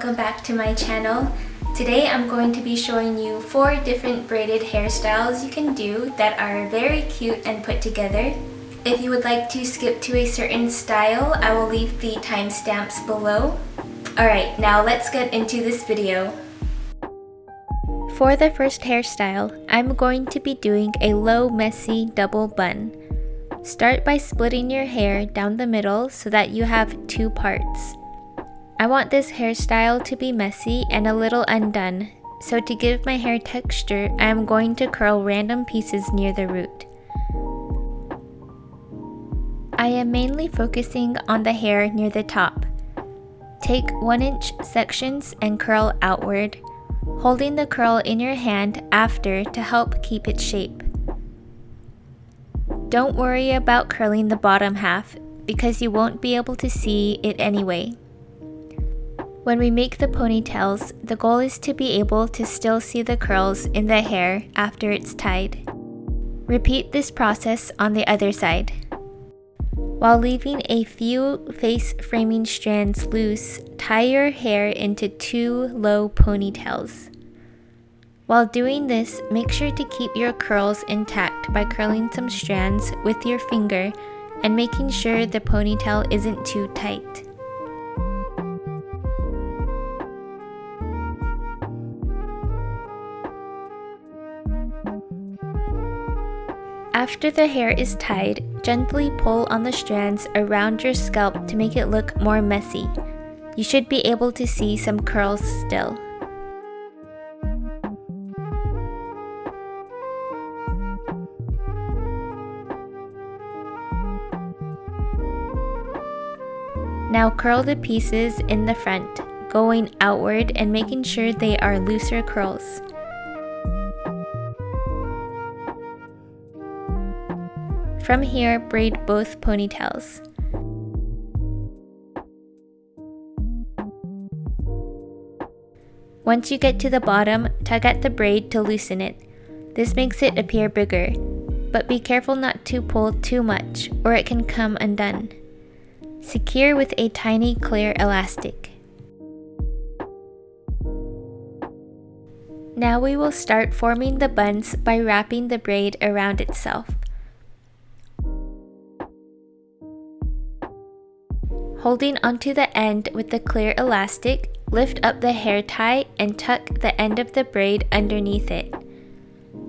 welcome back to my channel. Today I'm going to be showing you 4 different braided hairstyles you can do that are very cute and put together. If you would like to skip to a certain style, I will leave the timestamps below. Alright, now let's get into this video. For the first hairstyle, I'm going to be doing a low messy double bun. Start by splitting your hair down the middle so that you have 2 parts. I want this hairstyle to be messy and a little undone, so to give my hair texture, I am going to curl random pieces near the root. I am mainly focusing on the hair near the top. Take 1-inch sections and curl outward, holding the curl in your hand after to help keep its shape. Don't worry about curling the bottom half, because you won't be able to see it anyway. When we make the ponytails, the goal is to be able to still see the curls in the hair after it's tied. Repeat this process on the other side. While leaving a few face framing strands loose, tie your hair into 2 low ponytails. While doing this, make sure to keep your curls intact by curling some strands with your finger and making sure the ponytail isn't too tight. After the hair is tied, gently pull on the strands around your scalp to make it look more messy. You should be able to see some curls still. Now curl the pieces in the front, going outward and making sure they are looser curls. From here, braid both ponytails. Once you get to the bottom, tug at the braid to loosen it. This makes it appear bigger, but be careful not to pull too much or it can come undone. Secure with a tiny clear elastic. Now we will start forming the buns by wrapping the braid around itself. Holding onto the end with the clear elastic, lift up the hair tie and tuck the end of the braid underneath it.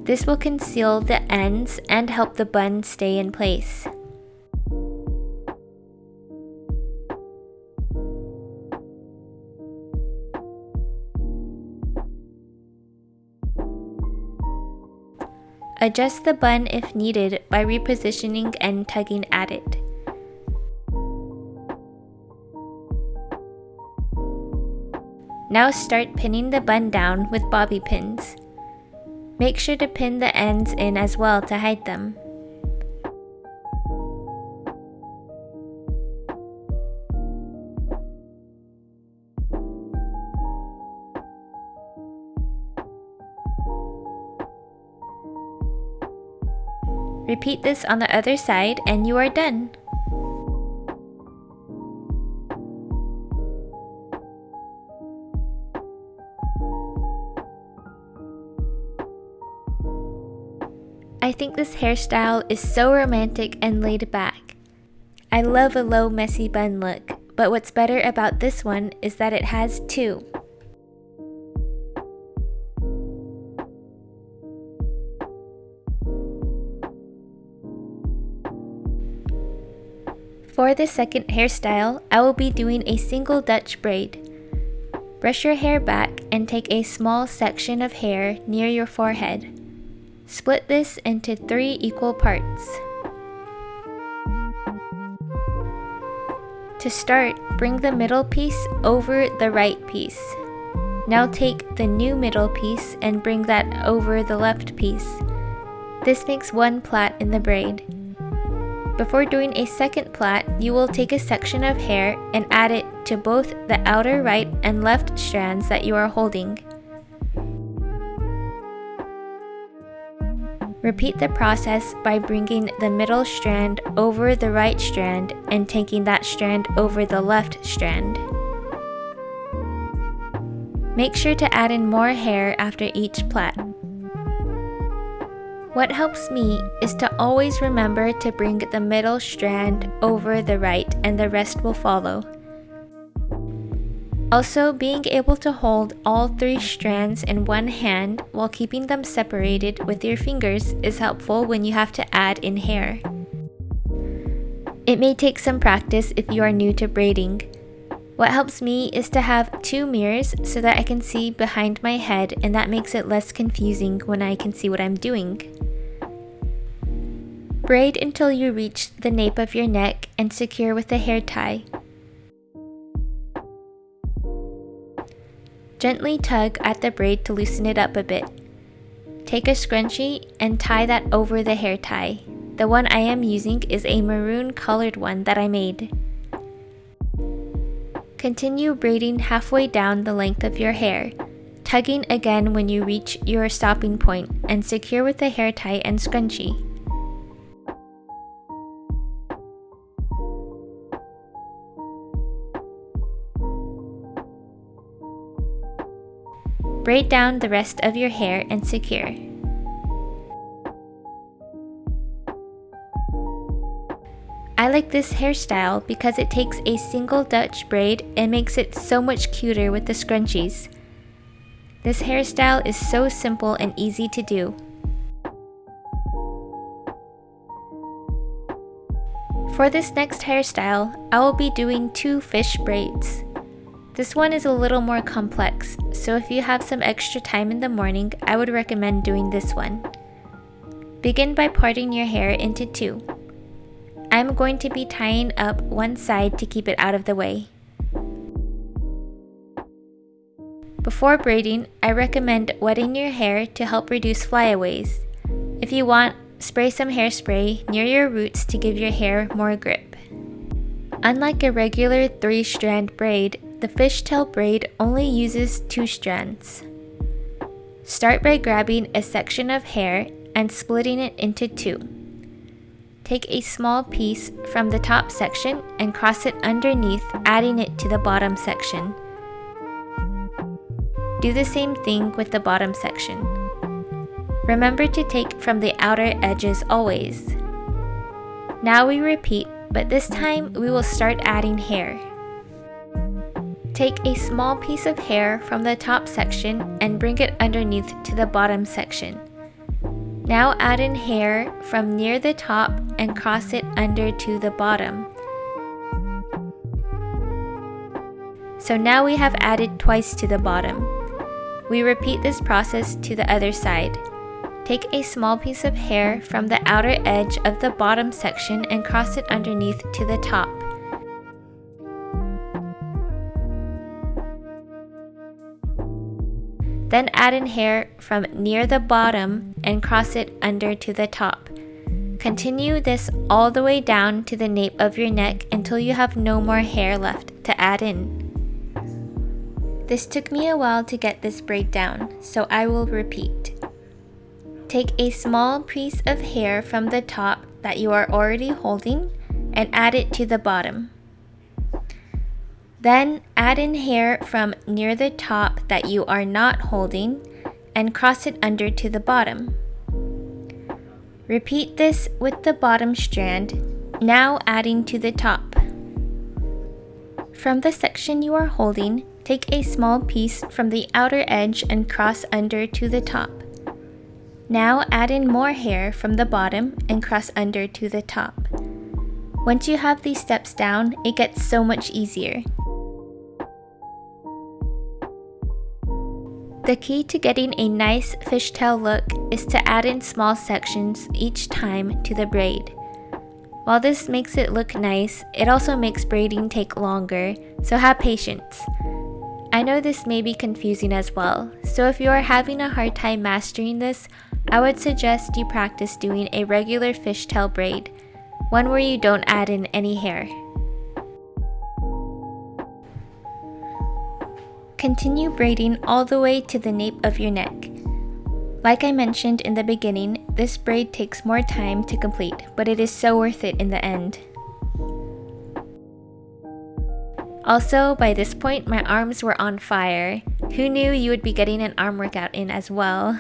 This will conceal the ends and help the bun stay in place. Adjust the bun if needed by repositioning and tugging at it. Now start pinning the bun down with bobby pins. Make sure to pin the ends in as well to hide them. Repeat this on the other side and you are done. I think this hairstyle is so romantic and laid back. I love a low messy bun look, but what's better about this one is that it has 2. For the second hairstyle, I will be doing a single Dutch braid. Brush your hair back and take a small section of hair near your forehead. Split this into 3 equal parts. To start, bring the middle piece over the right piece. Now take the new middle piece and bring that over the left piece. This makes 1 plait in the braid. Before doing a second plait, you will take a section of hair and add it to both the outer right and left strands that you are holding. Repeat the process by bringing the middle strand over the right strand and taking that strand over the left strand. Make sure to add in more hair after each plait. What helps me is to always remember to bring the middle strand over the right and the rest will follow. Also, being able to hold all 3 strands in one hand while keeping them separated with your fingers is helpful when you have to add in hair. It may take some practice if you are new to braiding. What helps me is to have 2 mirrors so that I can see behind my head, and that makes it less confusing when I can see what I'm doing. Braid until you reach the nape of your neck and secure with a hair tie. Gently tug at the braid to loosen it up a bit. Take a scrunchie and tie that over the hair tie. The one I am using is a maroon colored one that I made. Continue braiding halfway down the length of your hair, tugging again when you reach your stopping point, and secure with a hair tie and scrunchie. Braid down the rest of your hair and secure. I like this hairstyle because it takes a single Dutch braid and makes it so much cuter with the scrunchies. This hairstyle is so simple and easy to do. For this next hairstyle, I will be doing 2 fish braids. This one is a little more complex, so if you have some extra time in the morning, I would recommend doing this one. Begin by parting your hair into 2. I'm going to be tying up one side to keep it out of the way. Before braiding, I recommend wetting your hair to help reduce flyaways. If you want, spray some hairspray near your roots to give your hair more grip. Unlike a regular 3-strand braid, the fishtail braid only uses 2 strands. Start by grabbing a section of hair and splitting it into 2. Take a small piece from the top section and cross it underneath, adding it to the bottom section. Do the same thing with the bottom section. Remember to take from the outer edges always. Now we repeat, but this time we will start adding hair. Take a small piece of hair from the top section and bring it underneath to the bottom section. Now add in hair from near the top and cross it under to the bottom. So now we have added twice to the bottom. We repeat this process to the other side. Take a small piece of hair from the outer edge of the bottom section and cross it underneath to the top. Then add in hair from near the bottom and cross it under to the top. Continue this all the way down to the nape of your neck until you have no more hair left to add in. This took me a while to get this braid down, so I will repeat. Take a small piece of hair from the top that you are already holding and add it to the bottom. Then add in hair from near the top that you are not holding and cross it under to the bottom. Repeat this with the bottom strand, now adding to the top. From the section you are holding, take a small piece from the outer edge and cross under to the top. Now add in more hair from the bottom and cross under to the top. Once you have these steps down, it gets so much easier. The key to getting a nice fishtail look is to add in small sections each time to the braid. While this makes it look nice, it also makes braiding take longer, so have patience. I know this may be confusing as well, so if you are having a hard time mastering this, I would suggest you practice doing a regular fishtail braid, one where you don't add in any hair. Continue braiding all the way to the nape of your neck. Like I mentioned in the beginning, this braid takes more time to complete, but it is so worth it in the end. Also, by this point, my arms were on fire. Who knew you would be getting an arm workout in as well?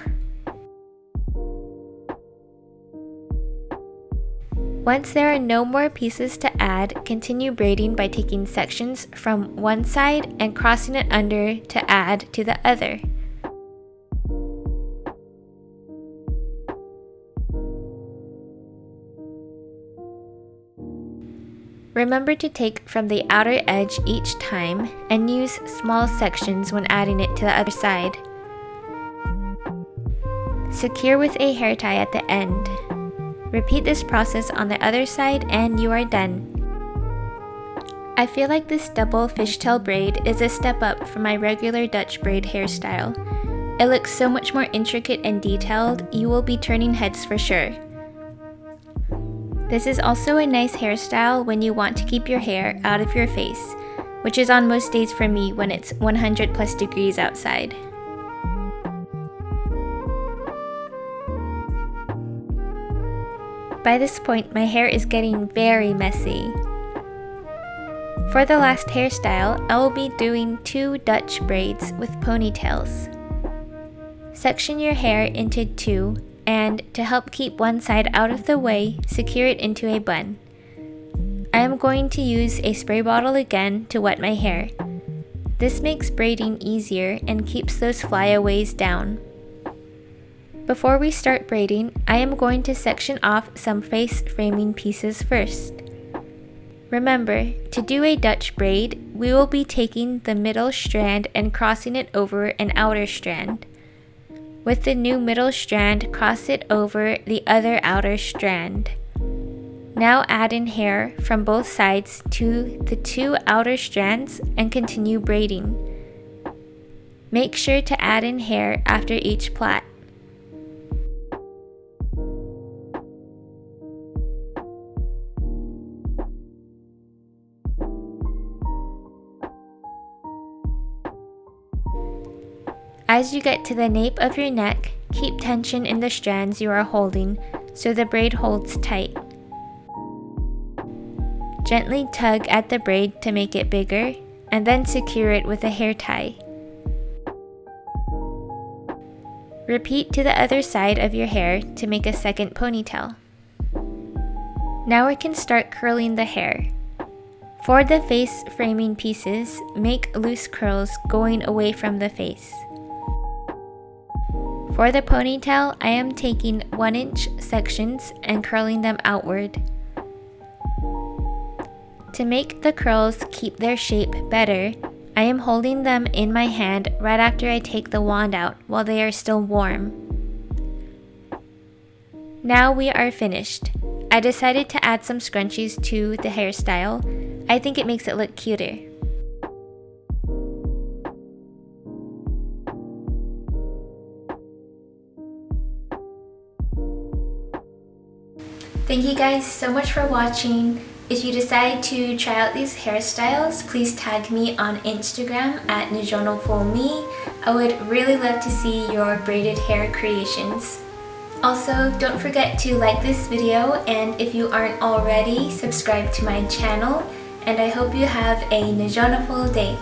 Once there are no more pieces to add, continue braiding by taking sections from one side and crossing it under to add to the other. Remember to take from the outer edge each time and use small sections when adding it to the other side. Secure with a hair tie at the end. Repeat this process on the other side and you are done. I feel like this double fishtail braid is a step up from my regular Dutch braid hairstyle. It looks so much more intricate and detailed, you will be turning heads for sure. This is also a nice hairstyle when you want to keep your hair out of your face, which is on most days for me when it's 100+ degrees outside. By this point, my hair is getting very messy. For the last hairstyle, I will be doing 2 Dutch braids with ponytails. Section your hair into 2, and to help keep one side out of the way, secure it into a bun. I am going to use a spray bottle again to wet my hair. This makes braiding easier and keeps those flyaways down. Before we start braiding, I am going to section off some face framing pieces first. Remember, to do a Dutch braid, we will be taking the middle strand and crossing it over an outer strand. With the new middle strand, cross it over the other outer strand. Now add in hair from both sides to the 2 outer strands and continue braiding. Make sure to add in hair after each plait. As you get to the nape of your neck, keep tension in the strands you are holding so the braid holds tight. Gently tug at the braid to make it bigger, and then secure it with a hair tie. Repeat to the other side of your hair to make a second ponytail. Now we can start curling the hair. For the face framing pieces, make loose curls going away from the face. For the ponytail, I am taking 1-inch sections and curling them outward. To make the curls keep their shape better, I am holding them in my hand right after I take the wand out while they are still warm. Now we are finished. I decided to add some scrunchies to the hairstyle. I think it makes it look cuter. Thank you guys so much for watching. If you decide to try out these hairstyles, please tag me on Instagram at NijonalFulMe. I would really love to see your braided hair creations. Also, don't forget to like this video, and if you aren't already, subscribe to my channel. And I hope you have a Nijonaful day.